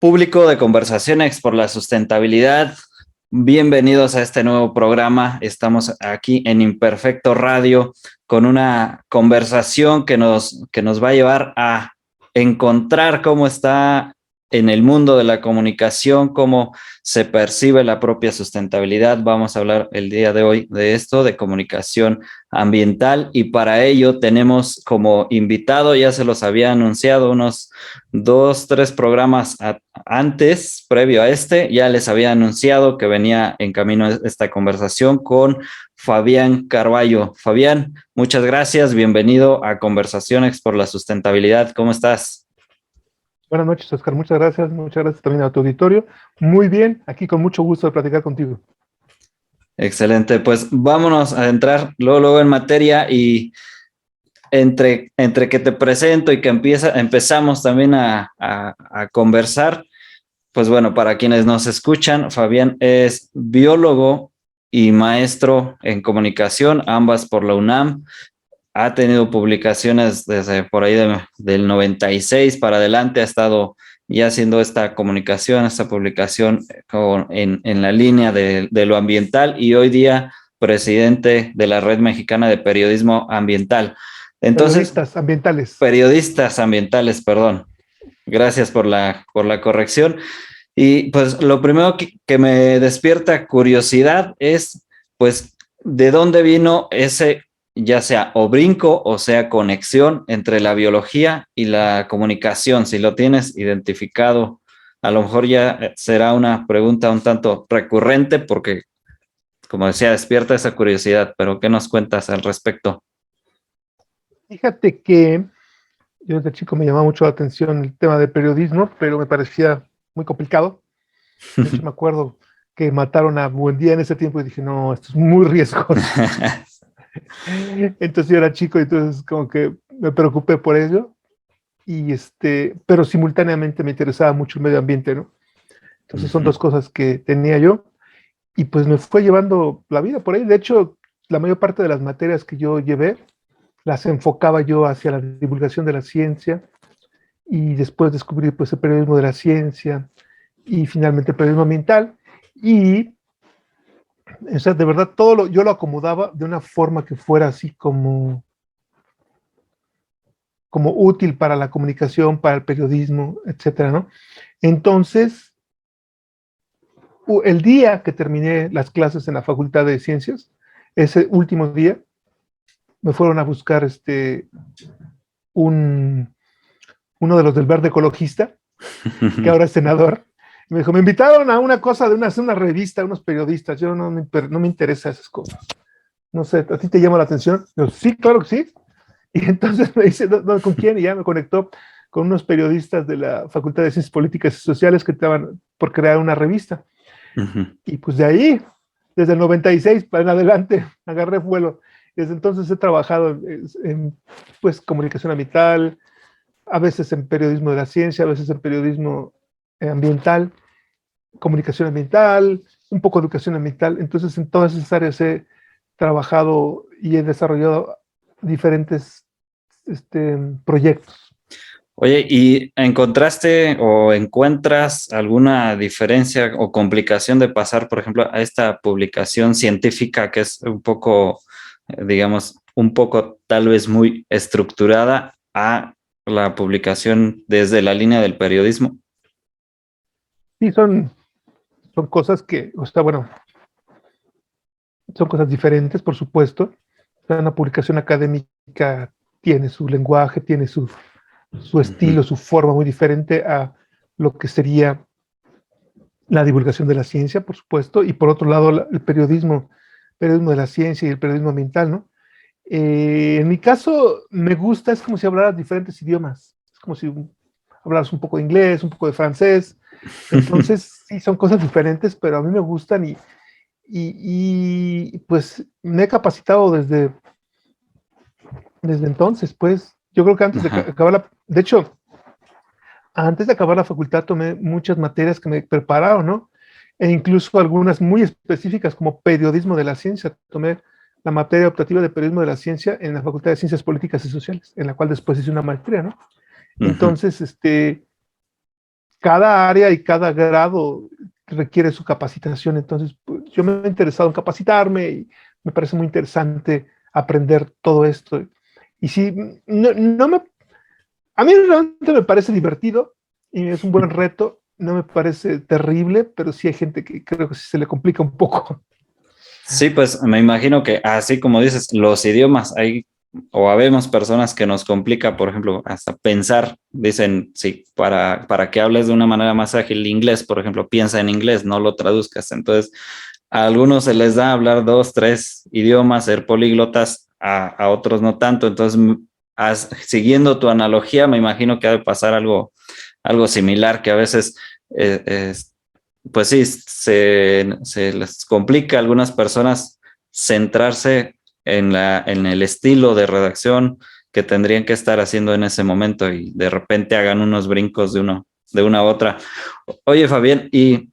Público de Conversaciones por la Sustentabilidad, bienvenidos a este nuevo programa. Estamos aquí en Imperfecto Radio con una conversación que nos va a llevar a encontrar cómo está en el mundo de la comunicación, cómo se percibe la propia sustentabilidad. Vamos a hablar el día de hoy de esto, de comunicación ambiental, y para ello tenemos como invitado, ya se los había anunciado unos 2, 3 programas antes, previo a este, ya les había anunciado que venía en camino esta conversación con Fabián Carballo. Fabián, muchas gracias, bienvenido a Conversaciones por la Sustentabilidad. ¿Cómo estás? Buenas noches, Oscar. Muchas gracias también a tu auditorio. Muy bien, aquí con mucho gusto de platicar contigo. Excelente, pues vámonos a entrar luego en materia, y entre que te presento y que empezamos también a conversar. Pues bueno, para quienes nos escuchan, Fabián es biólogo y maestro en comunicación, ambas por la UNAM. Ha tenido publicaciones desde por ahí del 96 para adelante, ha estado ya haciendo esta comunicación, esta publicación en la línea de lo ambiental, y hoy día presidente de la Red Mexicana de Periodismo Ambiental. Entonces, periodistas ambientales, perdón. Gracias por la corrección. Y pues lo primero que me despierta curiosidad es, pues, ¿de dónde vino ese, ya sea o brinco o sea conexión entre la biología y la comunicación? Si lo tienes identificado, a lo mejor ya será una pregunta un tanto recurrente porque, como decía, despierta esa curiosidad, pero ¿qué nos cuentas al respecto? Fíjate que yo desde chico me llamaba mucho la atención el tema de periodismo, pero me parecía muy complicado. De hecho, me acuerdo que mataron a Buendía en ese tiempo y dije, no, esto es muy riesgoso. Entonces yo era chico y entonces como que me preocupé por ello, pero simultáneamente me interesaba mucho el medio ambiente, ¿no? Entonces son dos cosas que tenía yo y pues me fue llevando la vida por ahí. De hecho, la mayor parte de las materias que yo llevé las enfocaba yo hacia la divulgación de la ciencia, y después descubrí pues el periodismo de la ciencia y finalmente el periodismo ambiental. Y o sea, de verdad yo lo acomodaba de una forma que fuera así como útil para la comunicación, para el periodismo, etcétera, ¿no? Entonces, el día que terminé las clases en la Facultad de Ciencias, ese último día, me fueron a buscar uno de los del Verde Ecologista, que ahora es senador. Me dijo, me invitaron a una cosa de una revista, unos periodistas. Yo no me interesa esas cosas. No sé, ¿a ti te llama la atención? Yo, sí, claro que sí. Y entonces me dice, no, ¿con quién? Y ya me conectó con unos periodistas de la Facultad de Ciencias Políticas y Sociales que estaban por crear una revista. Y pues de ahí, desde el 96 para en adelante, agarré vuelo. Desde entonces he trabajado en pues, comunicación ambiental, a veces en periodismo de la ciencia, a veces en periodismo ambiental, comunicación ambiental, un poco de educación ambiental. Entonces, en todas esas áreas he trabajado y he desarrollado diferentes proyectos. Oye, ¿y encontraste o encuentras alguna diferencia o complicación de pasar, por ejemplo, a esta publicación científica que es un poco, digamos, un poco tal vez muy estructurada, a la publicación desde la línea del periodismo? Sí, son cosas que, o sea, bueno, son cosas diferentes, por supuesto. Una publicación académica tiene su lenguaje, tiene su estilo, su forma muy diferente a lo que sería la divulgación de la ciencia, por supuesto, y por otro lado el periodismo de la ciencia y el periodismo ambiental, ¿no? En mi caso, me gusta, es como si hablaras diferentes idiomas, es como si hablaras un poco de inglés, un poco de francés. Entonces, sí, son cosas diferentes, pero a mí me gustan y pues me he capacitado desde entonces, pues. Yo creo que antes de acabar de hecho, antes de acabar la facultad tomé muchas materias que me prepararon, ¿no? E incluso algunas muy específicas como periodismo de la ciencia. Tomé la materia optativa de periodismo de la ciencia en la Facultad de Ciencias Políticas y Sociales, en la cual después hice una maestría, ¿no? Entonces, cada área y cada grado requiere su capacitación. Entonces, pues, yo me he interesado en capacitarme y me parece muy interesante aprender todo esto. Y sí, a mí realmente me parece divertido y es un buen reto. No me parece terrible, pero sí hay gente que creo que sí se le complica un poco. Sí, pues me imagino que así como dices, los idiomas, hay o habemos personas que nos complica, por ejemplo, hasta pensar, dicen, sí, para que hables de una manera más ágil inglés, por ejemplo, piensa en inglés, no lo traduzcas. Entonces, a algunos se les da hablar dos, tres idiomas, ser políglotas, a otros no tanto. Entonces, siguiendo tu analogía, me imagino que ha de pasar algo similar, que a veces pues sí, se les complica a algunas personas centrarse en el estilo de redacción que tendrían que estar haciendo en ese momento y de repente hagan unos brincos de una a otra. Oye, Fabián, y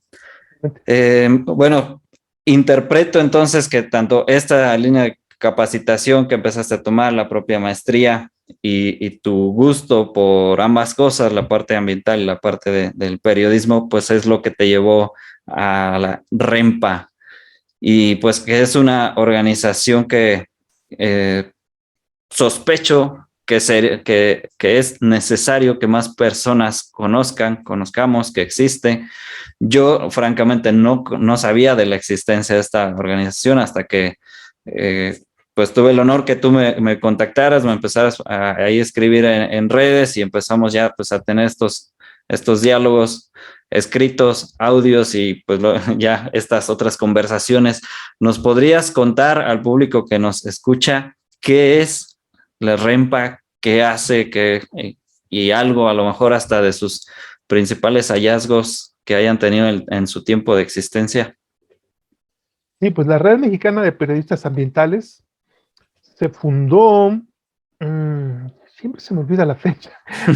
bueno, interpreto entonces que tanto esta línea de capacitación que empezaste a tomar, la propia maestría y tu gusto por ambas cosas, la parte ambiental y la parte del periodismo, pues es lo que te llevó a la REMPA. Y pues que es una organización que sospecho que es necesario que más personas conozcamos que existe. Yo francamente no sabía de la existencia de esta organización hasta que pues tuve el honor que tú me contactaras, me empezaras a ahí escribir en redes y empezamos ya pues a tener estos diálogos escritos, audios y pues ya estas otras conversaciones. ¿Nos podrías contar al público que nos escucha qué es la REMPA, qué hace, y algo a lo mejor hasta de sus principales hallazgos que hayan tenido en su tiempo de existencia? Sí, pues la Red Mexicana de Periodistas Ambientales se fundó, siempre se me olvida la fecha,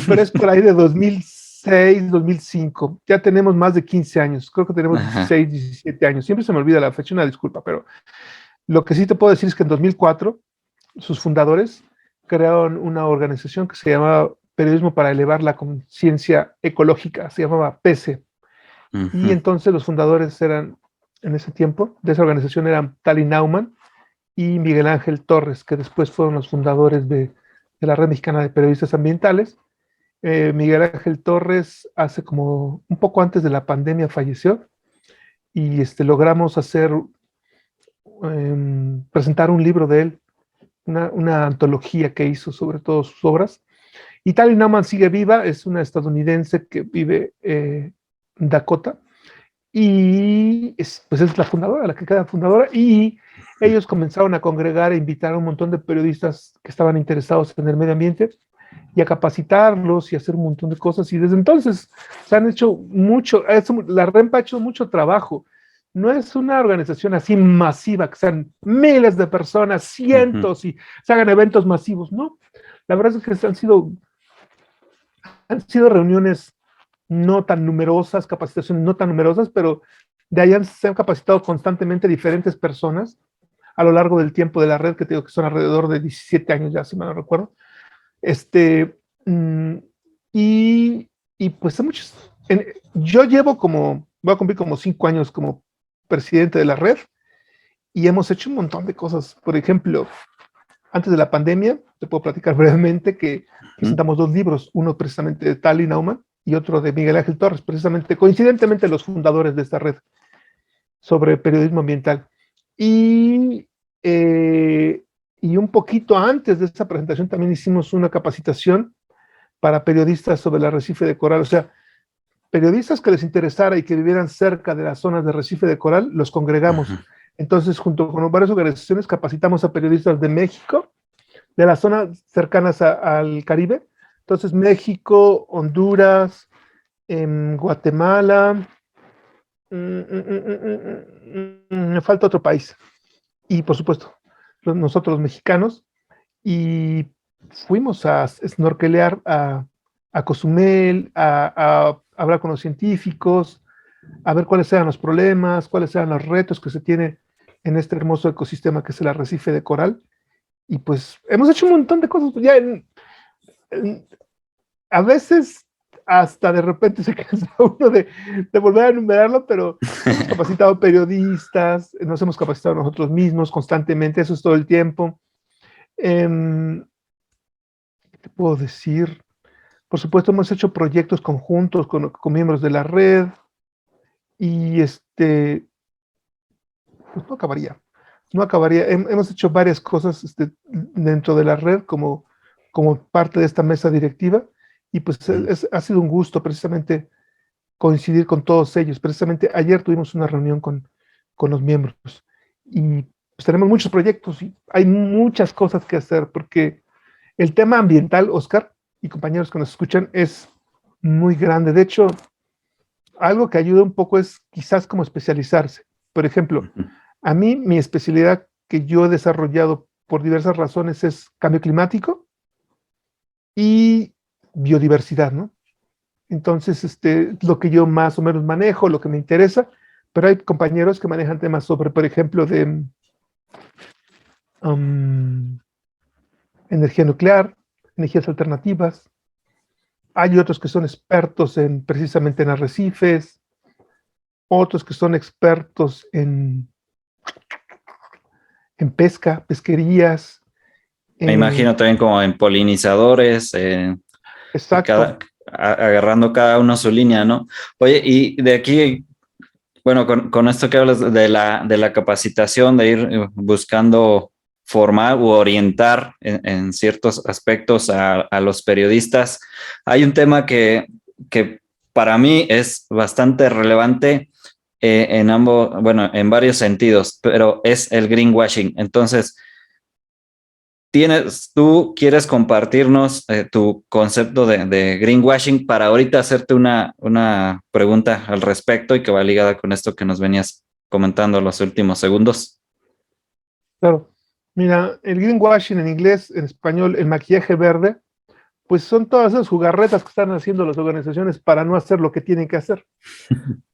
pero es por ahí de 2006, 2005. Ya tenemos más de 15 años, creo que tenemos Ajá. 16, 17 años. Siempre se me olvida la fecha, una disculpa, pero lo que sí te puedo decir es que en 2004 sus fundadores crearon una organización que se llamaba Periodismo para Elevar la Conciencia Ecológica, se llamaba PESE. Y Ujú. entonces los fundadores eran, en ese tiempo, de esa organización eran Tali Nauman y Miguel Ángel Torres, que después fueron los fundadores de la Red Mexicana de Periodistas Ambientales. Miguel Ángel Torres hace como un poco antes de la pandemia falleció y logramos presentar un libro de él, una antología que hizo sobre todas sus obras. Y Tali Nauman sigue viva, es una estadounidense que vive en Dakota y pues es la fundadora, la que queda fundadora, y ellos comenzaron a congregar e invitar a un montón de periodistas que estaban interesados en el medio ambiente y a capacitarlos y hacer un montón de cosas, y desde entonces se han hecho mucho, la REMPA ha hecho mucho trabajo. No es una organización así masiva, que sean miles de personas, Ujú. cientos, y se hagan eventos masivos, no. La verdad es que han sido reuniones no tan numerosas, capacitaciones no tan numerosas, pero de ahí se han capacitado constantemente diferentes personas a lo largo del tiempo de la red, que te digo que son alrededor de 17 años ya, si me lo recuerdo. Este, mm, y, y pues hay muchos. Yo voy a cumplir como 5 años como presidente de la red y hemos hecho un montón de cosas. Por ejemplo, antes de la pandemia, te puedo platicar brevemente que Ujú. presentamos 2 libros, uno precisamente de Tali Nauman y otro de Miguel Ángel Torres, precisamente, coincidentemente los fundadores de esta red sobre periodismo ambiental. Y, eh, y un poquito antes de esta presentación también hicimos una capacitación para periodistas sobre el arrecife de coral, o sea, periodistas que les interesara y que vivieran cerca de las zonas de arrecife de coral, los congregamos. Ujú. Entonces, junto con varias organizaciones, capacitamos a periodistas de México, de las zonas cercanas al Caribe. Entonces, México, Honduras, Guatemala, me falta otro país. Y por supuesto, nosotros los mexicanos. Y fuimos a snorkelear a Cozumel, a hablar con los científicos, a ver cuáles eran los problemas, cuáles eran los retos que se tiene en este hermoso ecosistema que es el arrecife de coral. Y pues hemos hecho un montón de cosas. Ya a veces hasta de repente se cansa uno de volver a enumerarlo, pero hemos capacitado periodistas, nos hemos capacitado nosotros mismos constantemente, eso es todo el tiempo. ¿Qué te puedo decir? Por supuesto, hemos hecho proyectos conjuntos con miembros de la red y pues no acabaría. No acabaría. Hemos hecho varias cosas dentro de la red como parte de esta mesa directiva y pues ha sido un gusto precisamente coincidir con todos ellos. Precisamente ayer tuvimos una reunión con los miembros y pues, tenemos muchos proyectos y hay muchas cosas que hacer porque el tema ambiental, Oscar y compañeros que nos escuchan, es muy grande. De hecho, algo que ayuda un poco es quizás como especializarse. Por ejemplo, a mí mi especialidad que yo he desarrollado por diversas razones es cambio climático y biodiversidad, ¿no? Entonces, lo que yo más o menos manejo, lo que me interesa, pero hay compañeros que manejan temas sobre, por ejemplo, de energía nuclear, energías alternativas. Hay otros que son expertos precisamente en arrecifes, otros que son expertos en pesca, pesquerías. Me imagino también como en polinizadores, Exacto. agarrando cada uno su línea, ¿no? Oye, y de aquí, bueno, con esto que hablas de la capacitación, de ir buscando formar u orientar en ciertos aspectos a los periodistas, hay un tema que para mí es bastante relevante en ambos, bueno, en varios sentidos, pero es el greenwashing. Entonces, tú quieres compartirnos tu concepto de greenwashing para ahorita hacerte una pregunta al respecto y que va ligada con esto que nos venías comentando los últimos segundos. Claro. Mira, el greenwashing en inglés, en español, el maquillaje verde, pues son todas esas jugarretas que están haciendo las organizaciones para no hacer lo que tienen que hacer.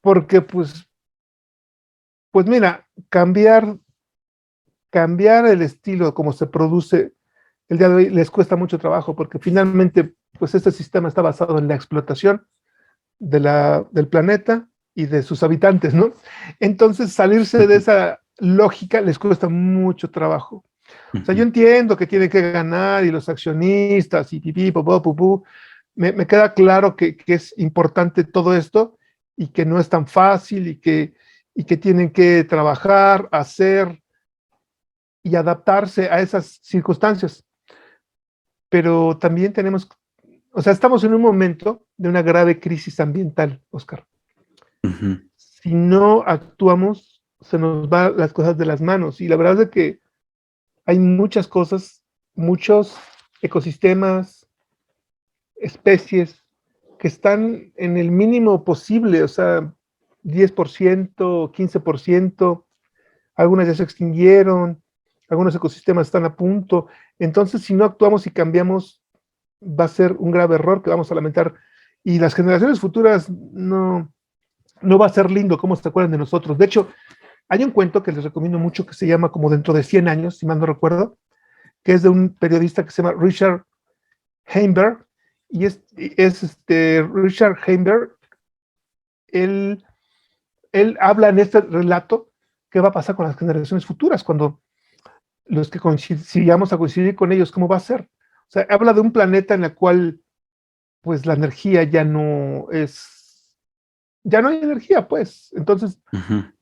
Porque, pues mira, cambiar el estilo como se produce el día de hoy les cuesta mucho trabajo porque finalmente, pues este sistema está basado en la explotación del planeta y de sus habitantes, ¿no? Entonces, salirse de esa lógica les cuesta mucho trabajo. O sea, yo entiendo que tienen que ganar y los accionistas y pipí, popó, pupú. Me queda claro que es importante todo esto y que no es tan fácil y que tienen que trabajar, hacer y adaptarse a esas circunstancias. Pero también tenemos, o sea, estamos en un momento de una grave crisis ambiental, Oscar. Si no actuamos, se nos van las cosas de las manos. Y la verdad es que hay muchas cosas, muchos ecosistemas, especies que están en el mínimo posible, o sea, 10%, 15%, algunas ya se extinguieron, algunos ecosistemas están a punto. Entonces, si no actuamos y cambiamos, va a ser un grave error que vamos a lamentar. Y las generaciones futuras no va a ser lindo cómo se acuerdan de nosotros. De hecho, hay un cuento que les recomiendo mucho que se llama como Dentro de 100 años, si mal no recuerdo, que es de un periodista que se llama Richard Heimberg, y Richard Heimberg, él, él habla en este relato qué va a pasar con las generaciones futuras, cuando los que sigamos a coincidir con ellos, cómo va a ser. O sea, habla de un planeta en el cual pues la energía ya no hay energía, pues. Entonces,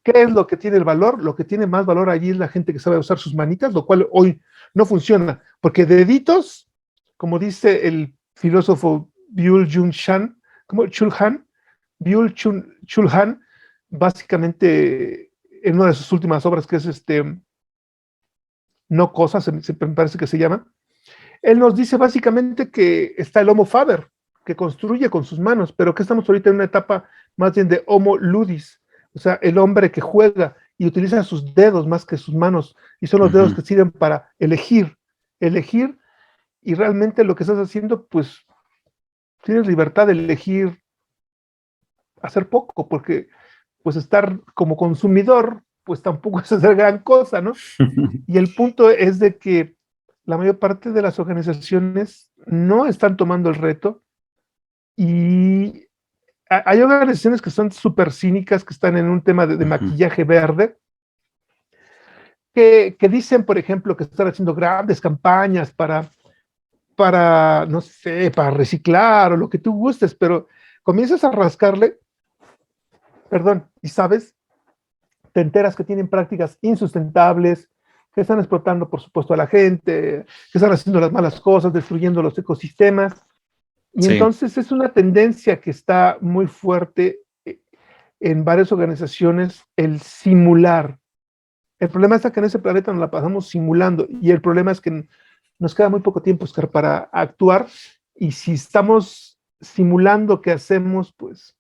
¿qué es lo que tiene el valor? Lo que tiene más valor allí es la gente que sabe usar sus manitas, lo cual hoy no funciona, porque deditos, como dice el filósofo Byul-Chul Han, como Chulhan, Byul-Chul Han, básicamente en una de sus últimas obras, que es No Cosas, me parece que se llama, él nos dice básicamente que está el Homo Faber, que construye con sus manos, pero que estamos ahorita en una etapa más bien de Homo Ludis, o sea, el hombre que juega y utiliza sus dedos más que sus manos, y son los dedos que sirven para elegir, y realmente lo que estás haciendo, pues tienes libertad de elegir hacer poco, porque pues estar como consumidor, pues tampoco es hacer gran cosa, ¿no? Y el punto es de que la mayor parte de las organizaciones no están tomando el reto Y hay organizaciones que son súper cínicas, que están en un tema de maquillaje verde, que dicen, por ejemplo, que están haciendo grandes campañas para, no sé, para reciclar o lo que tú gustes, pero comienzas a rascarle, perdón, y sabes, te enteras que tienen prácticas insustentables, que están explotando, por supuesto, a la gente, que están haciendo las malas cosas, destruyendo los ecosistemas. Y Sí, entonces es una tendencia que está muy fuerte en varias organizaciones, el simular. El problema es que en ese planeta nos la pasamos simulando y el problema es que nos queda muy poco tiempo, Oscar, para actuar, y si estamos simulando que hacemos, pues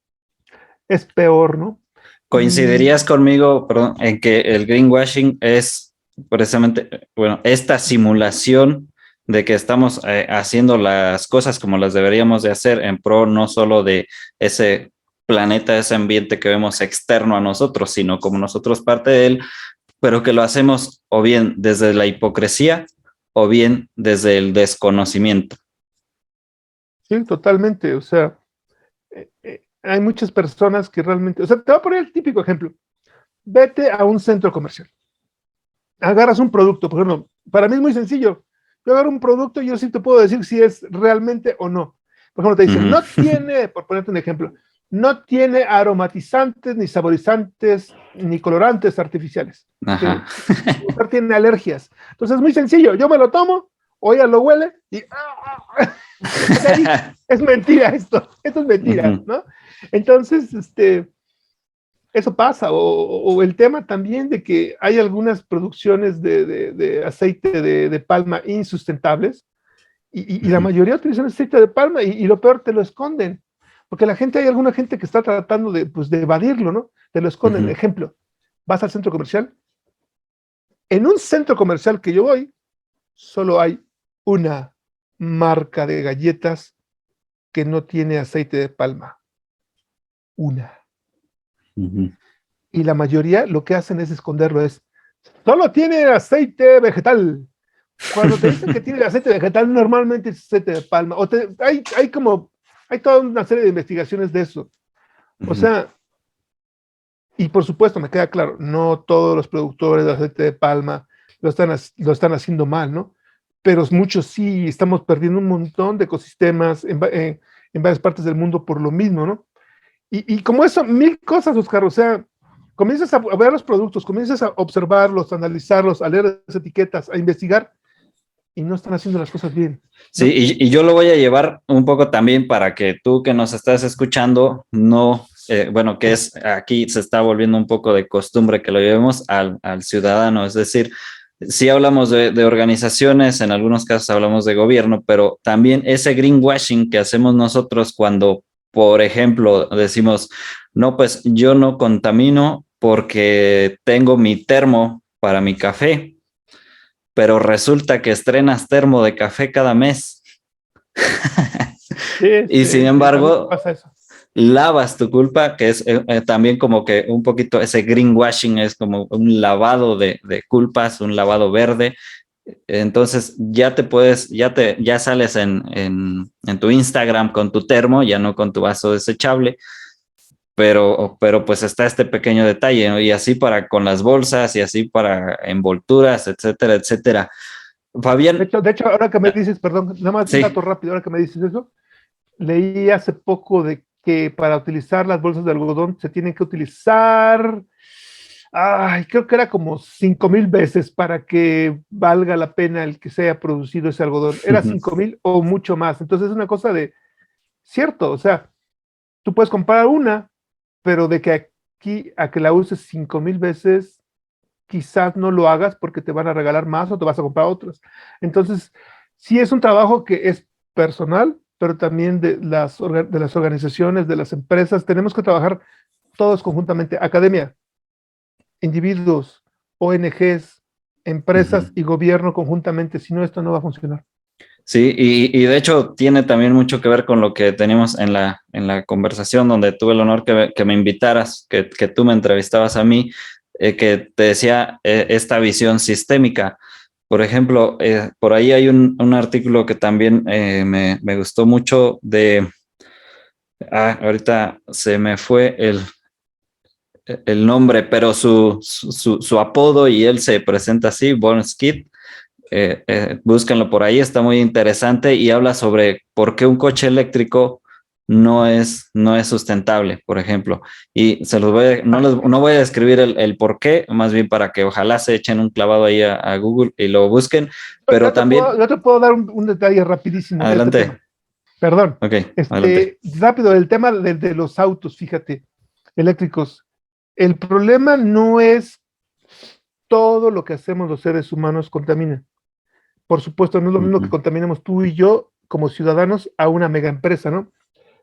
es peor, ¿no? Y coincidirías conmigo, perdón, en que el greenwashing es precisamente, bueno, esta simulación de que estamos haciendo las cosas como las deberíamos de hacer en pro no solo de ese planeta, ese ambiente que vemos externo a nosotros, sino como nosotros parte de él, pero que lo hacemos o bien desde la hipocresía o bien desde el desconocimiento. sí, totalmente, o sea, hay muchas personas que realmente, o sea, te voy a poner el típico ejemplo. Vete a un centro comercial, agarras un producto, por ejemplo, para mí es muy sencillo. Yo agarro un producto y yo sí te puedo decir si es realmente o no. Por ejemplo, te dicen, no tiene, por ponerte un ejemplo, no tiene aromatizantes, ni saborizantes, ni colorantes artificiales. Ajá. Porque tiene alergias. Entonces es muy sencillo. Yo me lo tomo, o ella lo huele y es mentira esto es mentira, ¿no? Entonces, eso pasa, o el tema también de que hay algunas producciones de aceite de palma insustentables, y la mayoría utilizan aceite de palma, y lo peor, te lo esconden, porque la gente, hay alguna gente que está tratando de, pues, de evadirlo, ¿no? Te lo esconden. Ejemplo, vas al centro comercial, en un centro comercial que yo voy, solo hay una marca de galletas que no tiene aceite de palma, una. Y la mayoría lo que hacen es esconderlo, solo tiene aceite vegetal. Cuando te dicen que tiene aceite vegetal, normalmente es aceite de palma. Hay toda una serie de investigaciones de eso. O sea, y por supuesto, me queda claro, no todos los productores de aceite de palma lo están haciendo mal, ¿no? Pero muchos sí, estamos perdiendo un montón de ecosistemas en varias partes del mundo por lo mismo, ¿no? Y como eso, mil cosas, Oscar, o sea, comienzas a ver los productos, comienzas a observarlos, a analizarlos, a leer las etiquetas, a investigar, y no están haciendo las cosas bien, Sí, ¿no? y yo lo voy a llevar un poco también para que tú que nos estás escuchando, no, bueno, que es aquí se está volviendo un poco de costumbre que lo llevemos al ciudadano, es decir, sí hablamos de organizaciones, en algunos casos hablamos de gobierno, pero también ese greenwashing que hacemos nosotros cuando, por ejemplo, decimos, no, pues yo no contamino porque tengo mi termo para mi café, pero resulta que estrenas termo de café cada mes. Sí, Y sin sí, sí, a mí me embargo, pasa eso. lavas tu culpa, que es también como que un poquito ese greenwashing es como un lavado de culpas, un lavado verde. Entonces ya te puedes, ya sales en tu Instagram con tu termo, ya no con tu vaso desechable, pero pues está este pequeño detalle, ¿no? Y así para con las bolsas y así para envolturas, etcétera, etcétera. Fabián, De hecho, ahora que me dices, perdón, nada más un sí. dato rápido, ahora que me dices eso, leí hace poco de que para utilizar las bolsas de algodón se tienen que utilizar, ay, creo que era como 5,000 veces para que valga la pena el que se haya producido ese algodón. Era 5,000 o mucho más. Entonces es una cosa de, cierto, o sea, tú puedes comprar una, pero de que aquí a que la uses 5,000 veces, quizás no lo hagas porque te van a regalar más o te vas a comprar otras. Entonces, sí es un trabajo que es personal, pero también de las organizaciones, de las empresas. Tenemos que trabajar todos conjuntamente, academia, individuos, ONGs, empresas y gobierno conjuntamente. Si no, esto no va a funcionar. Sí, y de hecho tiene también mucho que ver con lo que teníamos en la conversación donde tuve el honor que me invitaras, que tú me entrevistabas a mí, que te decía esta visión sistémica. Por ejemplo, por ahí hay un artículo que también me gustó mucho Ahorita se me fue el nombre, pero su apodo y él se presenta así, Born Skid. Búsquenlo por ahí, está muy interesante y habla sobre por qué un coche eléctrico no es sustentable, por ejemplo. Y no voy a describir el por qué, más bien para que ojalá se echen un clavado ahí a Google y lo busquen, pero también, Yo te puedo dar un detalle rapidísimo de este tema. adelante, Perdón. ok, adelante. Rápido, el tema de los autos, fíjate, eléctricos. El problema no es todo lo que hacemos los seres humanos contamina. Por supuesto, no es lo mismo que Ujú, contaminemos tú y yo como ciudadanos a una mega empresa, ¿no?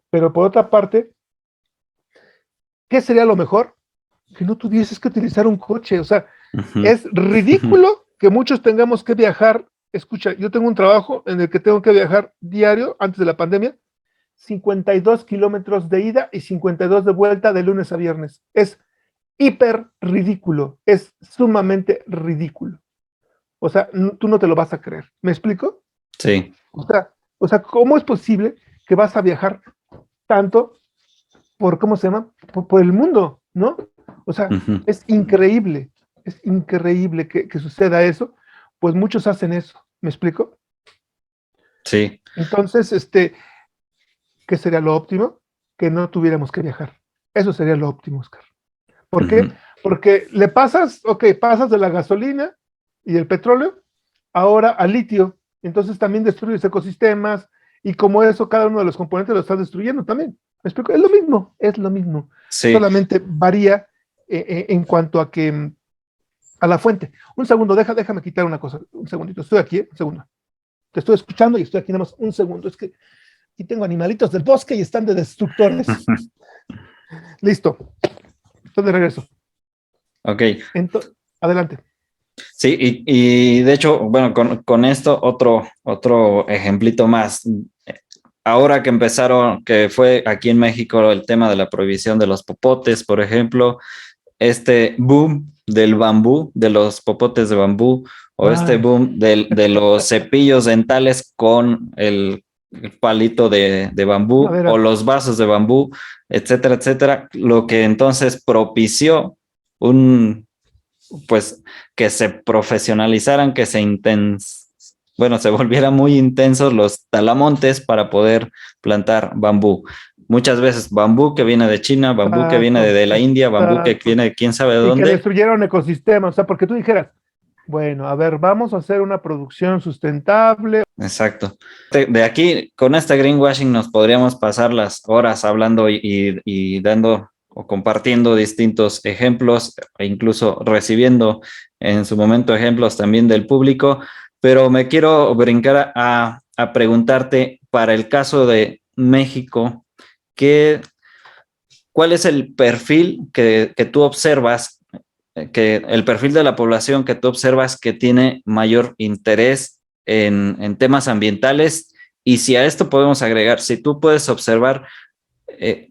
Pero por otra parte, ¿qué sería lo mejor? Que no tuvieses que utilizar un coche. O sea, ujú, es ridículo que muchos tengamos que viajar. Escucha, yo tengo un trabajo en el que tengo que viajar diario antes de la pandemia, 52 kilómetros de ida y 52 de vuelta de lunes a viernes. Es hiper ridículo, es sumamente ridículo. O sea, tú no te lo vas a creer. ¿Me explico? sí, ¿Cómo es posible que vas a viajar tanto por, ¿cómo se llama? Por el mundo, ¿no? O sea, ujú, es increíble que suceda eso, pues muchos hacen eso, ¿me explico? sí, Entonces, ¿qué sería lo óptimo? Que no tuviéramos que viajar. Eso sería lo óptimo, Oscar. ¿Por qué? ujú, Porque pasas de la gasolina y el petróleo ahora al litio, entonces también destruyes ecosistemas y como eso cada uno de los componentes lo estás destruyendo también. ¿Me explico? Es lo mismo, sí, solamente varía en cuanto a que a la fuente. Un segundo, déjame quitar una cosa, un segundito, estoy aquí, un segundo. Te estoy escuchando y estoy aquí nada más un segundo. Es que aquí tengo animalitos del bosque y están de destructores. Listo, estoy de regreso. ok. Adelante. Sí, y de hecho, bueno, con esto otro ejemplito más. Ahora que empezaron, que fue aquí en México el tema de la prohibición de los popotes, por ejemplo, este boom del bambú, de los popotes de bambú, o este Ay, boom de los cepillos dentales con el palito de bambú, o madera. los vasos de bambú, etcétera, etcétera, lo que entonces propició un pues que se profesionalizaran, bueno, se volvieran muy intensos los talamontes para poder plantar bambú. Muchas veces bambú que viene de China, bambú que viene Exacto, de la India, bambú que exacto. viene de quién sabe de Y que dónde. destruyeron ecosistemas, o sea, porque tú dijeras, bueno, a ver, vamos a hacer una producción sustentable. Exacto. De aquí, con este greenwashing, nos podríamos pasar las horas hablando y dando o compartiendo distintos ejemplos e incluso recibiendo en su momento ejemplos también del público, pero me quiero brincar a preguntarte para el caso de México, ¿qué, ¿cuál es el perfil que tú observas, que el perfil de la población que tú observas que tiene mayor interés en temas ambientales? Y si a esto podemos agregar, si tú puedes observar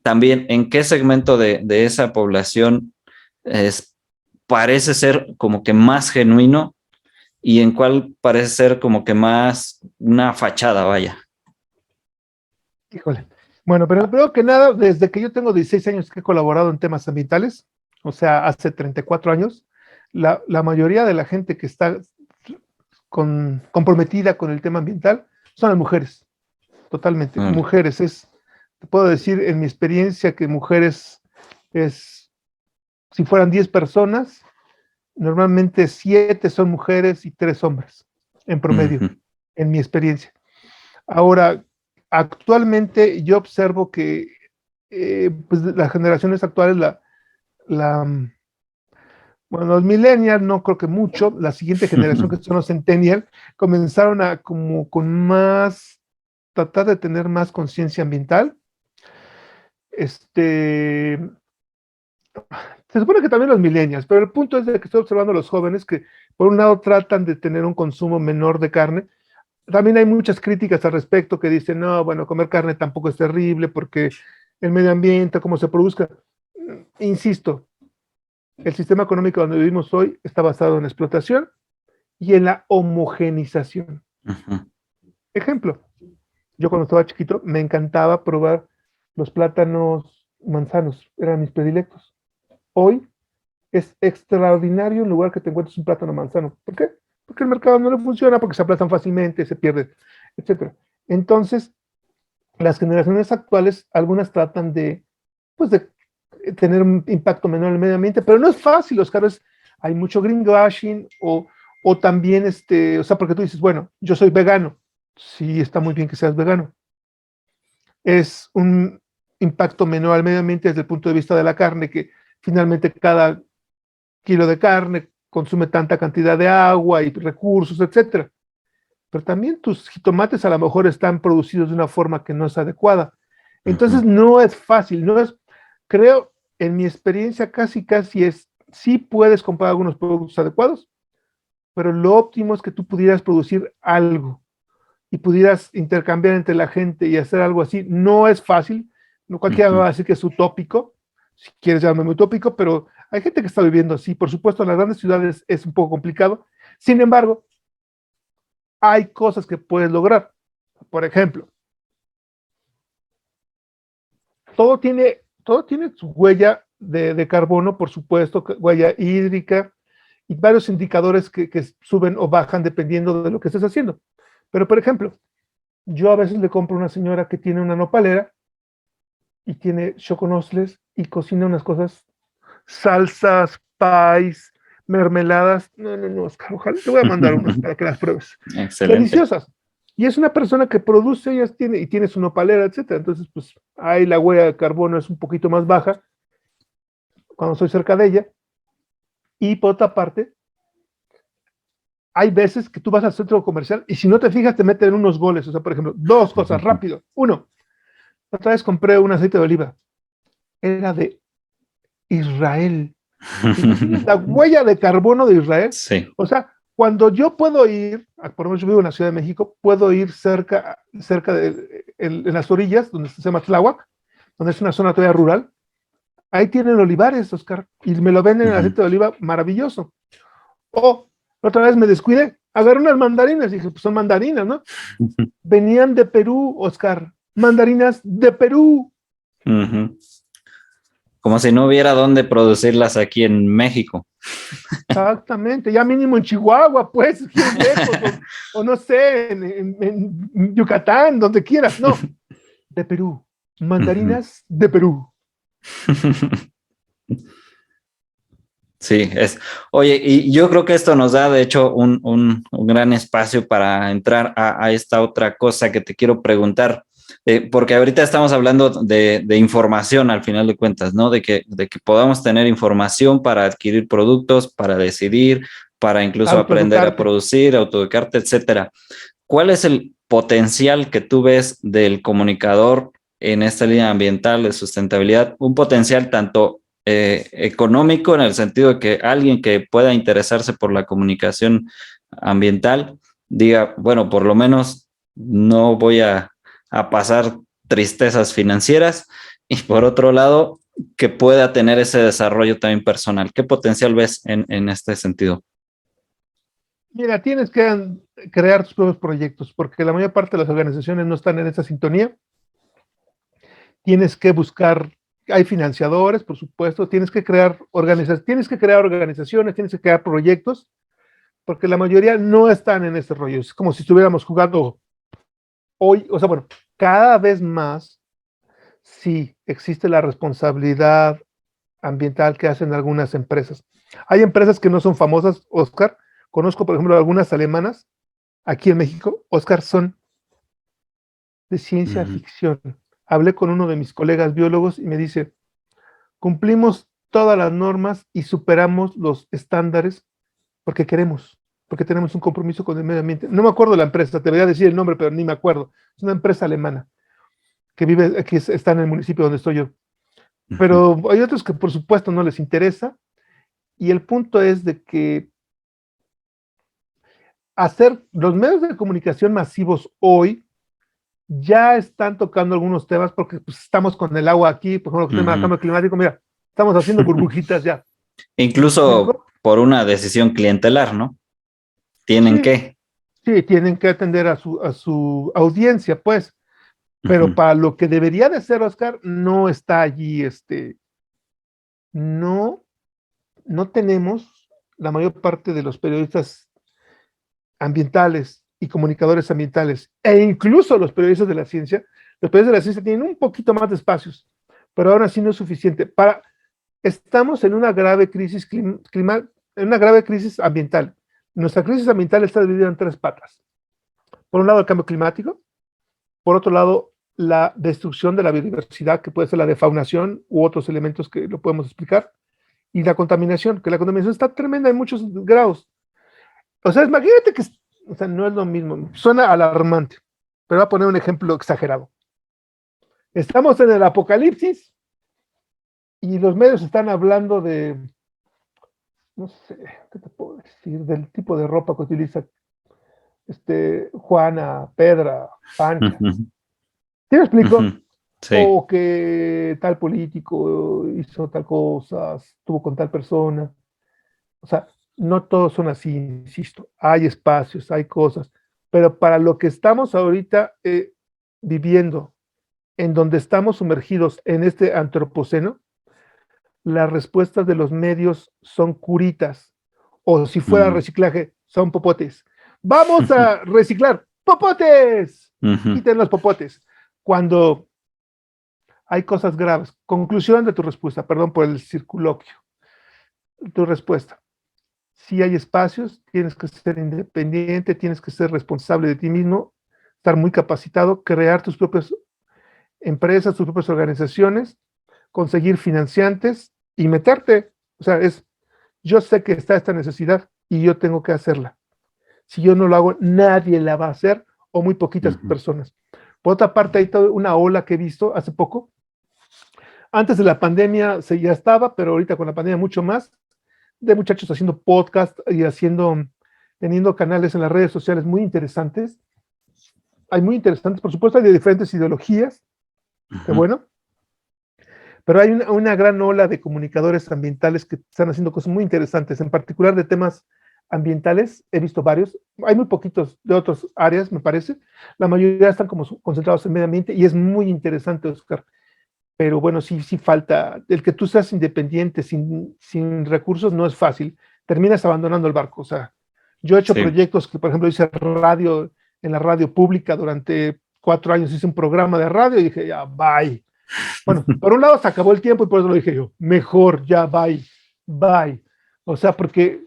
también en qué segmento de esa población es, parece ser como que más genuino y en cuál parece ser como que más una fachada, vaya. Híjole. Bueno, pero primero que nada, desde que yo tengo 16 años que he colaborado en temas ambientales, o sea, hace 34 años, la mayoría de la gente que está comprometida con el tema ambiental son las mujeres, totalmente. Mm, Mujeres, te puedo decir en mi experiencia que mujeres es, si fueran 10 personas, normalmente 7 son mujeres y 3 hombres, en promedio, ujú, en mi experiencia. Ahora, actualmente yo observo que pues, las generaciones actuales, la, bueno, los millennials no creo que mucho, la siguiente generación que son los centennials, comenzaron a como con más, tratar de tener más conciencia ambiental. Este, se supone que también los millennials, pero el punto es de que estoy observando a los jóvenes que por un lado tratan de tener un consumo menor de carne. También hay muchas críticas al respecto que dicen, no, bueno, comer carne tampoco es terrible porque el medio ambiente, cómo se produzca. Insisto, el sistema económico donde vivimos hoy está basado en la explotación y en la homogenización. ujú, Ejemplo, yo cuando estaba chiquito me encantaba probar los plátanos manzanos eran mis predilectos. Hoy es extraordinario el lugar que te encuentres un plátano manzano. ¿Por qué? Porque el mercado no le funciona, porque se aplastan fácilmente, se pierden, etcétera. Entonces, las generaciones actuales, algunas tratan de, pues, de tener un impacto menor en el medio ambiente, pero no es fácil, Oscar. Hay mucho greenwashing o también, o sea, porque tú dices, bueno, yo soy vegano. Sí, está muy bien que seas vegano. Es un impacto menor al medio ambiente desde el punto de vista de la carne, que finalmente cada kilo de carne consume tanta cantidad de agua y recursos, etcétera. Pero también tus jitomates a lo mejor están producidos de una forma que no es adecuada. Entonces no es fácil, no es, creo, en mi experiencia casi es, sí puedes comprar algunos productos adecuados, pero lo óptimo es que tú pudieras producir algo y pudieras intercambiar entre la gente y hacer algo así. No es fácil, no cualquiera va a decir que es utópico, si quieres llamarme utópico, pero hay gente que está viviendo así. Por supuesto, en las grandes ciudades es un poco complicado. Sin embargo, hay cosas que puedes lograr. Por ejemplo, todo tiene su huella de carbono, por supuesto, huella hídrica y varios indicadores que suben o bajan dependiendo de lo que estés haciendo. Pero, por ejemplo, yo a veces le compro a una señora que tiene una nopalera y tiene choconosles y cocina unas cosas, salsas, pies, mermeladas. No, no, no, Oscar, ojalá te voy a mandar unas para que las pruebes. Excelente. Deliciosas. Y es una persona que produce, ellas tiene, y tiene su nopalera, etcétera. Entonces, pues ahí la huella de carbono es un poquito más baja cuando estoy cerca de ella. Y por otra parte, hay veces que tú vas al centro comercial y si no te fijas te meten unos goles. O sea, por ejemplo, dos cosas rápido. Uno, otra vez compré un aceite de oliva. Era de Israel. ¿Te imaginas la huella de carbono de Israel? Sí. O sea, cuando yo puedo ir, por ejemplo, yo vivo en la Ciudad de México, puedo ir cerca en las orillas, donde se llama Tláhuac, donde es una zona todavía rural. Ahí tienen olivares, Oscar, y me lo venden en aceite de oliva maravilloso. O, otra vez me descuidé, agarré unas mandarinas, y dije, pues son mandarinas, ¿no? Venían de Perú, Oscar, mandarinas de Perú. Como si no hubiera dónde producirlas aquí en México. Exactamente, ya mínimo en Chihuahua, pues, quieres lejos, o no sé, en Yucatán, donde quieras, no, de Perú, mandarinas de Perú. Sí, oye, y yo creo que esto nos da, de hecho, un gran espacio para entrar a esta otra cosa que te quiero preguntar, porque ahorita estamos hablando de información al final de cuentas, ¿no? De que podamos tener información para adquirir productos, para decidir, para incluso aprender a Autoeducarte. producir, autoeducarte, etcétera. ¿Cuál es el potencial que tú ves del comunicador en esta línea ambiental de sustentabilidad? Un potencial tanto económico, en el sentido de que alguien que pueda interesarse por la comunicación ambiental diga, bueno, por lo menos no voy a pasar tristezas financieras, y por otro lado, que pueda tener ese desarrollo también personal. ¿Qué potencial ves en este sentido? Mira, tienes que crear tus propios proyectos, porque la mayor parte de las organizaciones no están en esa sintonía. Tienes que buscar, hay financiadores, por supuesto, tienes que crear organizaciones, tienes que crear proyectos, porque la mayoría no están en ese rollo. Es como si estuviéramos jugando hoy, o sea, bueno, cada vez más sí existe la responsabilidad ambiental que hacen algunas empresas. Hay empresas que no son famosas, Oscar. Conozco, por ejemplo, algunas alemanas aquí en México, Oscar, son de ciencia ficción. Hablé con uno de mis colegas biólogos y me dice, cumplimos todas las normas y superamos los estándares porque queremos, porque tenemos un compromiso con el medio ambiente. No me acuerdo la empresa, te voy a decir el nombre, pero ni me acuerdo. Es una empresa alemana que vive, aquí está en el municipio donde estoy yo. Pero hay otros que por supuesto no les interesa y el punto es de que hacer los medios de comunicación masivos hoy ya están tocando algunos temas porque pues, estamos con el agua aquí, por ejemplo, el cambio climático, mira, estamos haciendo burbujitas ya. Incluso por una decisión clientelar, ¿no? Tienen Sí, que. sí, tienen que atender a su audiencia, pues. Pero para lo que debería de ser, Oscar, no está allí, no, no tenemos la mayor parte de los periodistas ambientales y comunicadores ambientales, e incluso los periodistas de la ciencia. Los periodistas de la ciencia tienen un poquito más de espacios, pero aún así no es suficiente. Estamos en una grave crisis en una grave crisis ambiental. Nuestra crisis ambiental está dividida en 3 patas. Por un lado, el cambio climático. Por otro lado, la destrucción de la biodiversidad, que puede ser la defaunación u otros elementos que lo podemos explicar. Y la contaminación, que la contaminación está tremenda en muchos grados. O sea, imagínate que, o sea, no es lo mismo. Suena alarmante, pero voy a poner un ejemplo exagerado. Estamos en el apocalipsis y los medios están hablando de, no sé, ¿qué te puedo decir? Del tipo de ropa que utiliza Juana, Pedra, Pancha. ¿Sí me explico? Sí. O que tal político hizo tal cosa, estuvo con tal persona. O sea, no todos son así, insisto. Hay espacios, hay cosas. Pero para lo que estamos ahorita viviendo, en donde estamos sumergidos en este antropoceno, las respuestas de los medios son curitas. O si fuera reciclaje, son popotes. Vamos a reciclar. ¡Popotes! Quiten los popotes. Cuando hay cosas graves. Conclusión de tu respuesta, perdón por el circunloquio. Tu respuesta. Si hay espacios, tienes que ser independiente, tienes que ser responsable de ti mismo, estar muy capacitado, crear tus propias empresas, tus propias organizaciones, conseguir financiantes y meterte. O sea, yo sé que está esta necesidad y yo tengo que hacerla. Si yo no lo hago, nadie la va a hacer o muy poquitas personas. Por otra parte, hay toda una ola que he visto hace poco. Antes de la pandemia ya estaba, pero ahorita con la pandemia mucho más, de muchachos haciendo podcast y teniendo canales en las redes sociales muy interesantes. Hay muy interesantes, por supuesto, hay de diferentes ideologías, que bueno, pero hay una gran ola de comunicadores ambientales que están haciendo cosas muy interesantes, en particular de temas ambientales. He visto varios, hay muy poquitos de otras áreas, me parece. La mayoría están como concentrados en medio ambiente y es muy interesante, Oscar. Pero bueno, sí falta, el que tú seas independiente sin recursos no es fácil, terminas abandonando el barco. O sea, yo he hecho proyectos que, por ejemplo, hice radio en la radio pública durante 4 años, hice un programa de radio y dije, ya, bye. Bueno, por un lado se acabó el tiempo y por eso lo dije yo, mejor, ya, bye. O sea, porque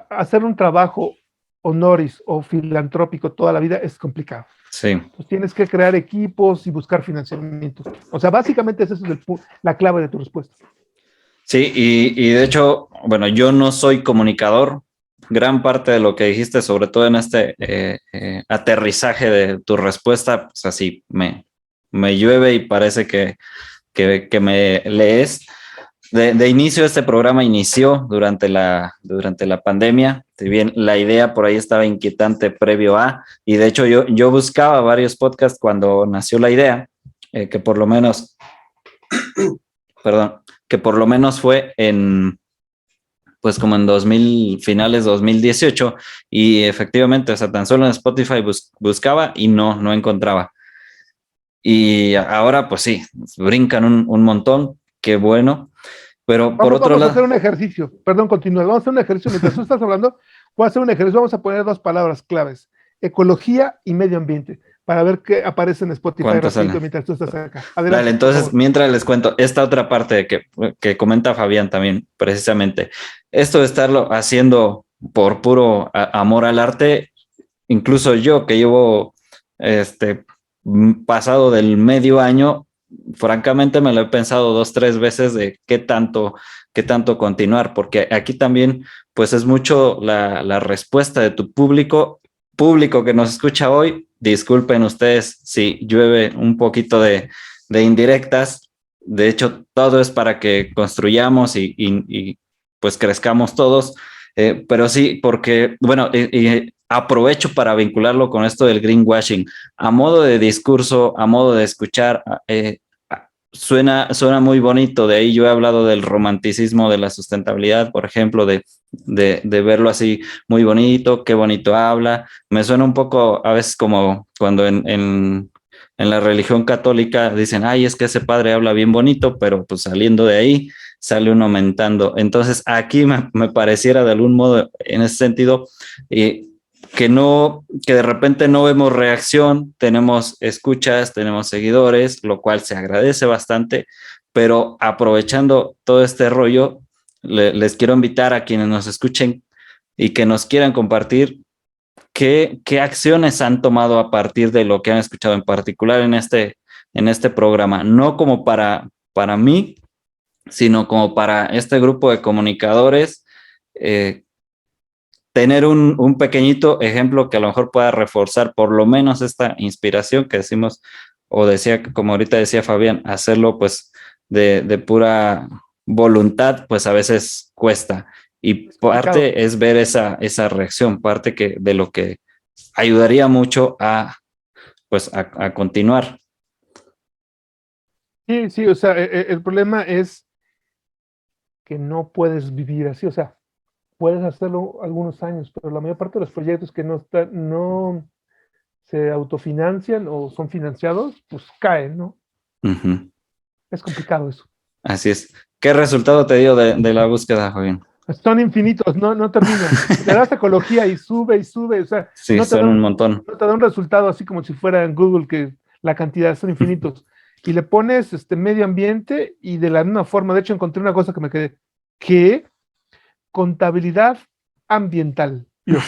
hacer un trabajo honoris o filantrópico toda la vida es complicado. Sí. Pues tienes que crear equipos y buscar financiamiento. O sea, básicamente esa es la clave de tu respuesta. Sí, y de hecho, bueno, yo no soy comunicador. Gran parte de lo que dijiste, sobre todo en este aterrizaje de tu respuesta, pues así me llueve y parece que me lees. De inicio, este programa inició durante la pandemia. Si bien la idea por ahí estaba inquietante previo a, y de hecho yo buscaba varios podcasts cuando nació la idea, que por lo menos, perdón, que por lo menos fue pues como en finales 2018, y efectivamente, o sea, tan solo en Spotify buscaba y no encontraba. Y ahora, pues sí, brincan un montón, qué bueno. Pero por otro lado... Vamos a hacer un ejercicio, perdón, continúa. Vamos a hacer un ejercicio. Mientras tú estás hablando, voy a hacer un ejercicio. Vamos a poner 2 palabras claves: ecología y medio ambiente, para ver qué aparece en Spotify rapidito mientras tú estás acá. Adelante. Dale, entonces, mientras les cuento esta otra parte que comenta Fabián también, precisamente. Esto de estarlo haciendo por puro amor al arte, incluso yo que llevo pasado del medio año, francamente me lo he pensado 2, 3 veces de qué tanto continuar, porque aquí también pues es mucho la respuesta de tu público que nos escucha hoy. Disculpen ustedes si llueve un poquito de indirectas. De hecho, todo es para que construyamos y pues crezcamos todos, pero sí, porque bueno, aprovecho para vincularlo con esto del greenwashing, a modo de discurso, a modo de escuchar. suena muy bonito. De ahí yo he hablado del romanticismo de la sustentabilidad, por ejemplo, de verlo así muy bonito, qué bonito habla. Me suena un poco a veces como cuando en la religión católica dicen, ay, es que ese padre habla bien bonito, pero pues saliendo de ahí sale uno aumentando. Entonces aquí me pareciera de algún modo en ese sentido. Que no, que de repente no vemos reacción, tenemos escuchas, tenemos seguidores, lo cual se agradece bastante, pero aprovechando todo este rollo, les quiero invitar a quienes nos escuchen y que nos quieran compartir qué acciones han tomado a partir de lo que han escuchado, en particular en este programa, no como para mí, sino como para este grupo de comunicadores. Tener un pequeñito ejemplo que a lo mejor pueda reforzar por lo menos esta inspiración que decimos, o decía, como ahorita decía Fabián, hacerlo pues de pura voluntad, pues a veces cuesta. Y Es complicado. parte es ver esa reacción, parte que de lo que ayudaría mucho pues a continuar. Sí, sí, o sea, el problema es que no puedes vivir así, o sea, puedes hacerlo algunos años, pero la mayor parte de los proyectos que no se autofinancian o son financiados, pues caen, ¿no? Ujú. Es complicado eso. Así es. ¿Qué resultado te dio de la búsqueda, Fabián? Son infinitos, no termina. Le das ecología y sube, o sea, Sí, son un montón. no te da un resultado así como si fuera en Google, que la cantidad son infinitos. Y le pones medio ambiente y de la misma forma, de hecho encontré una cosa que me quedé, ¿qué? Contabilidad ambiental. Yo,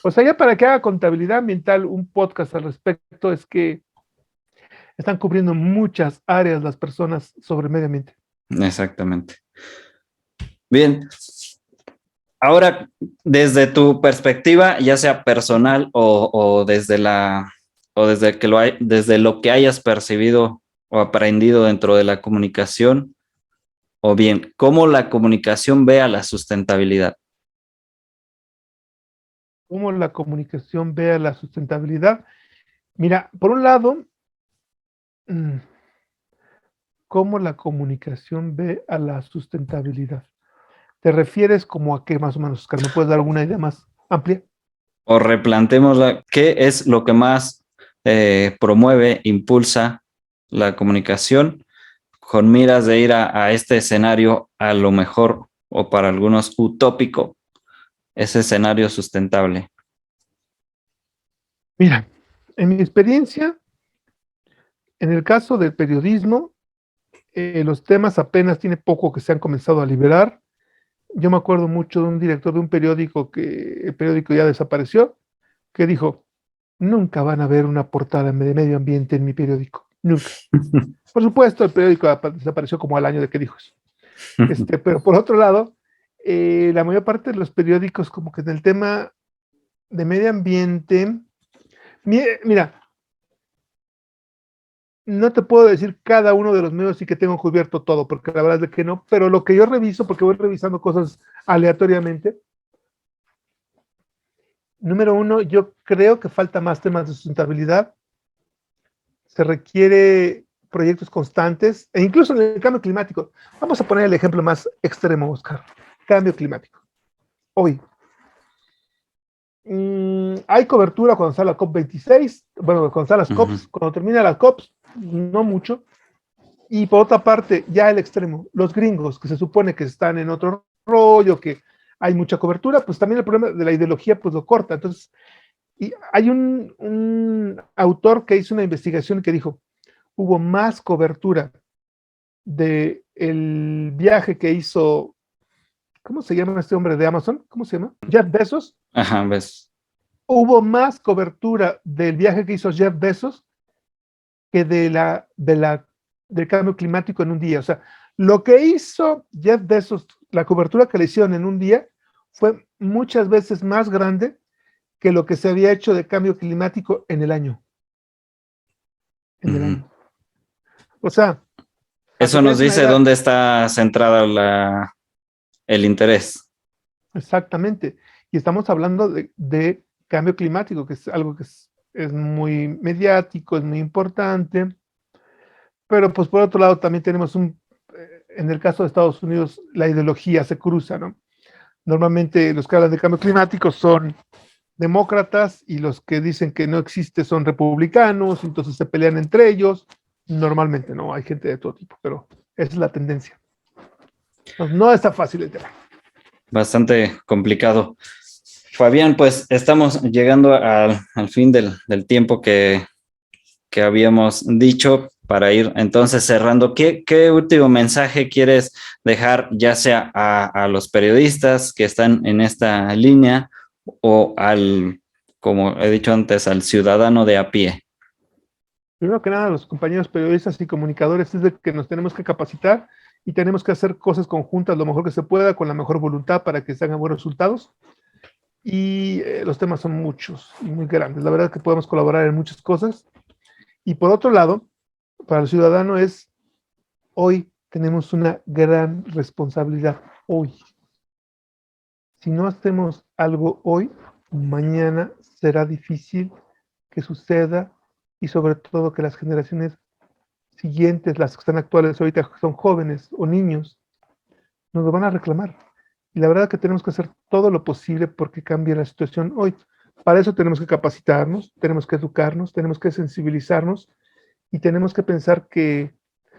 o sea, ya para que haga contabilidad ambiental un podcast al respecto, es que están cubriendo muchas áreas las personas sobre medio ambiente. Exactamente. Bien, ahora desde tu perspectiva, ya sea personal o desde o desde desde lo que hayas percibido o aprendido dentro de la comunicación, o bien, cómo la comunicación ve a la sustentabilidad. Cómo la comunicación vea la sustentabilidad. Mira, por un lado, mm, cómo la comunicación ve a la sustentabilidad. ¿Te refieres como a qué más o menos, Oscar? ¿Me puedes dar alguna idea más amplia? O replantémosla, ¿qué es lo que más promueve, impulsa la comunicación con miras de ir a este escenario a lo mejor o para algunos utópico, ese escenario sustentable? Mira, en mi experiencia, en el caso del periodismo, los temas apenas tiene poco que se han comenzado a liberar. Yo me acuerdo mucho de un director de un periódico que el periódico ya desapareció, que dijo, nunca van a ver una portada de medio ambiente en mi periódico, nunca. Por supuesto, el periódico desapareció como al año de que dijo eso. Pero por otro lado, la mayor parte de los periódicos como que en el tema de medio ambiente, mira, no te puedo decir cada uno de los medios y que tengo cubierto todo, porque la verdad es que no, pero lo que yo reviso, porque voy revisando cosas aleatoriamente, número uno, yo creo que falta más temas de sustentabilidad, se requiere proyectos constantes, e incluso en el cambio climático. Vamos a poner el ejemplo más extremo, Oscar. Cambio climático. Hoy, hay cobertura cuando sale la COP26, bueno, cuando salen las COPs, cuando termina las COPs, no mucho. Y por otra parte, ya el extremo, los gringos, que se supone que están en otro rollo, que hay mucha cobertura, pues también el problema de la ideología pues lo corta. Entonces, y hay un autor que hizo una investigación que dijo, hubo más cobertura de el viaje que hizo, ¿cómo se llama este hombre de Amazon? ¿Cómo se llama? Jeff Bezos. Ajá, ves. Hubo más cobertura del viaje que hizo Jeff Bezos que del cambio climático en un día. O sea, lo que hizo Jeff Bezos, la cobertura que le hicieron en un día, fue muchas veces más grande que lo que se había hecho de cambio climático en el año. En el año. O sea, para que Eso te nos des una dice idea, dónde está centrada el interés. exactamente. Y estamos hablando de cambio climático, que es algo que es muy mediático, es muy importante. Pero pues por otro lado también tenemos en el caso de Estados Unidos, la ideología se cruza, ¿no? Normalmente los que hablan de cambio climático son demócratas y los que dicen que no existe son republicanos, entonces se pelean entre ellos. Normalmente no, hay gente de todo tipo, pero esa es la tendencia. Entonces, no está fácil el tema. Bastante complicado. Fabián, pues estamos llegando al fin del tiempo que habíamos dicho para ir entonces cerrando. ¿Qué último mensaje quieres dejar, ya sea a los periodistas que están en esta línea o como he dicho antes, al ciudadano de a pie? Primero que nada, los compañeros periodistas y comunicadores es de que nos tenemos que capacitar y tenemos que hacer cosas conjuntas lo mejor que se pueda, con la mejor voluntad para que se hagan buenos resultados. Y los temas son muchos y muy grandes. La verdad es que podemos colaborar en muchas cosas. Y por otro lado, para el ciudadano es, hoy tenemos una gran responsabilidad. Hoy. Si no hacemos algo hoy, mañana será difícil que suceda y sobre todo que las generaciones siguientes, las que están actuales ahorita, que son jóvenes o niños, nos lo van a reclamar. Y la verdad es que tenemos que hacer todo lo posible porque cambie la situación hoy. Para eso tenemos que capacitarnos, tenemos que educarnos, tenemos que sensibilizarnos y tenemos que pensar que,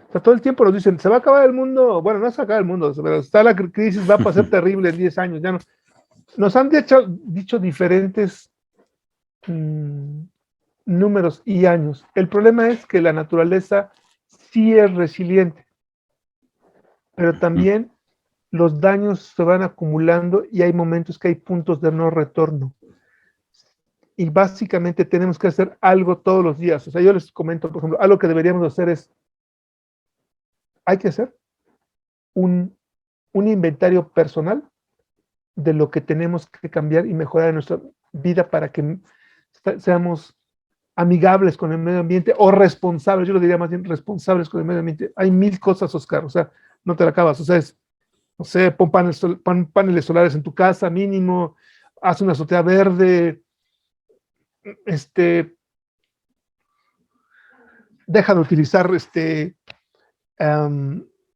o sea, todo el tiempo nos dicen, se va a acabar el mundo, bueno, no se va a acabar el mundo, pero está la crisis, va a pasar terrible en 10 años, ya no. Nos han dicho diferentes números y años. El problema es que la naturaleza sí es resiliente, pero también los daños se van acumulando y hay momentos que hay puntos de no retorno. Y básicamente tenemos que hacer algo todos los días. O sea, yo les comento, por ejemplo, algo que deberíamos hacer es, hay que hacer un inventario personal de lo que tenemos que cambiar y mejorar en nuestra vida para que seamos amigables con el medio ambiente o responsables, yo lo diría más bien responsables con el medio ambiente. Hay mil cosas, Oscar, o sea, no te la acabas, o sea, es, no sé, pon paneles solares en tu casa mínimo, haz una azotea verde, deja de utilizar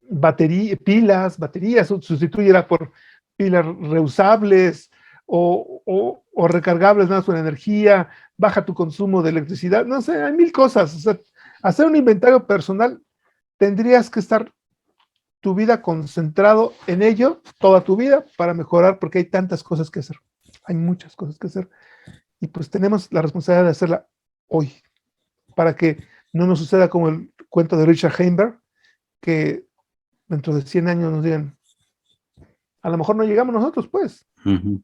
baterías, sustituyela por pilas reusables o recargables más con energía, baja tu consumo de electricidad, no sé, hay mil cosas. O sea, hacer un inventario personal, tendrías que estar tu vida concentrado en ello, toda tu vida, para mejorar, porque hay tantas cosas que hacer. Hay muchas cosas que hacer. Y pues tenemos la responsabilidad de hacerla hoy, para que no nos suceda como el cuento de Richard Heinberg, que dentro de 100 años nos digan, a lo mejor no llegamos nosotros, pues.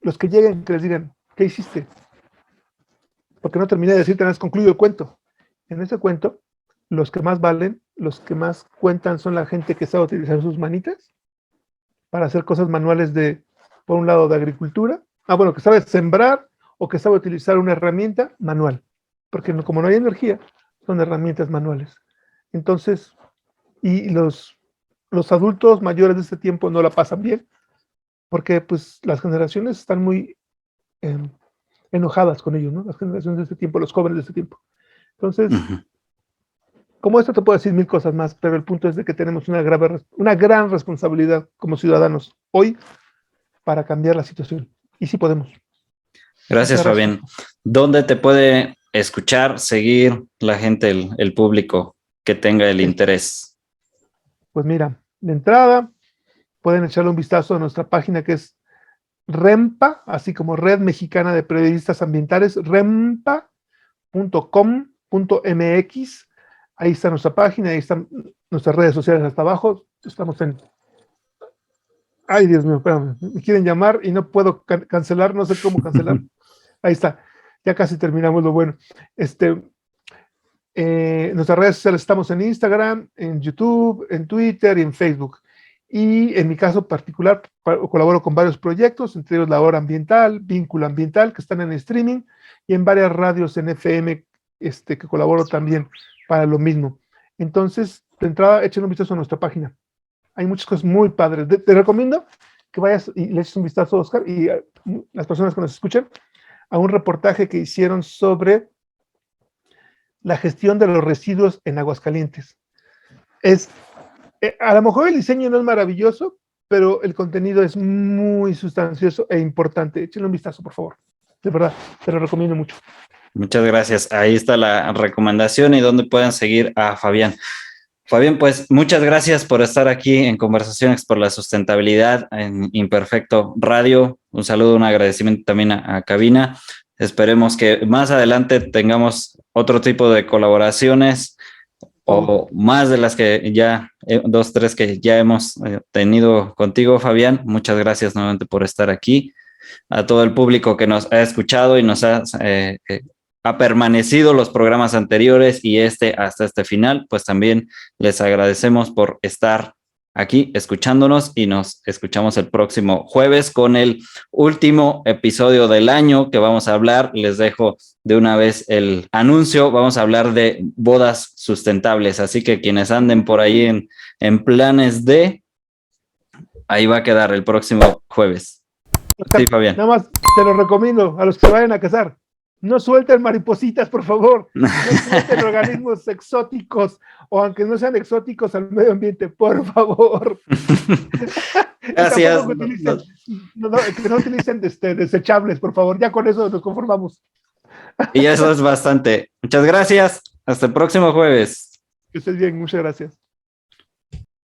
Los que lleguen, que les digan, ¿qué hiciste? Porque no terminé de decirte, nada más concluyo el cuento. En ese cuento, los que más valen, los que más cuentan son la gente que sabe utilizar sus manitas para hacer cosas manuales de, por un lado, de agricultura. Bueno, que sabe sembrar o que sabe utilizar una herramienta manual. Porque como no hay energía, son herramientas manuales. Entonces, y los adultos mayores de este tiempo no la pasan bien, porque pues las generaciones están muy enojadas con ellos, ¿no? Las generaciones de este tiempo, los jóvenes de este tiempo. Entonces, como esto te puedo decir mil cosas más, pero el punto es de que tenemos una gran responsabilidad como ciudadanos hoy para cambiar la situación. Y sí podemos. Gracias, Fabián. ¿Dónde te puede escuchar, seguir la gente, el público que tenga el interés? Pues mira, de entrada, pueden echarle un vistazo a nuestra página que es REMPA, así como Red Mexicana de Periodistas Ambientales, rempa.com.mx. Ahí está nuestra página, ahí están nuestras redes sociales hasta abajo. Estamos en... Ay, Dios mío, espérame. Me quieren llamar y no puedo cancelar, no sé cómo cancelar. Ahí está. Ya casi terminamos lo bueno. Nuestras redes sociales estamos en Instagram, en YouTube, en Twitter y en Facebook. Y en mi caso particular, colaboro con varios proyectos, entre ellos La Hora Ambiental, Vínculo Ambiental, que están en streaming, y en varias radios en FM, que colaboro también para lo mismo. Entonces, de entrada, echen un vistazo a nuestra página. Hay muchas cosas muy padres. Te recomiendo que vayas y le eches un vistazo, Oscar, y a las personas que nos escuchan, a un reportaje que hicieron sobre la gestión de los residuos en Aguascalientes. A lo mejor el diseño no es maravilloso, pero el contenido es muy sustancioso e importante. Échenle un vistazo, por favor. De verdad, te lo recomiendo mucho. Muchas gracias. Ahí está la recomendación y donde pueden seguir a Fabián. Fabián, pues muchas gracias por estar aquí en Conversaciones por la Sustentabilidad en Imperfecto Radio. Un saludo, un agradecimiento también a Cabina. Esperemos que más adelante tengamos otro tipo de colaboraciones o más de las que ya, 2, 3 que ya hemos tenido contigo, Fabián. Muchas gracias nuevamente por estar aquí. A todo el público que nos ha escuchado y nos ha permanecido los programas anteriores y hasta este final, pues también les agradecemos por estar aquí escuchándonos y nos escuchamos el próximo jueves con el último episodio del año que vamos a hablar. Les dejo de una vez el anuncio. Vamos a hablar de bodas sustentables, así que quienes anden por ahí en planes ahí va a quedar el próximo jueves. Sí, Fabián. Nada más te lo recomiendo a los que se vayan a casar. No suelten maripositas, por favor. No suelten organismos exóticos, o aunque no sean exóticos al medio ambiente, por favor. Gracias. Que no utilicen desechables, por favor. Ya con eso nos conformamos. Y eso es bastante. Muchas gracias. Hasta el próximo jueves. Que estés bien, muchas gracias.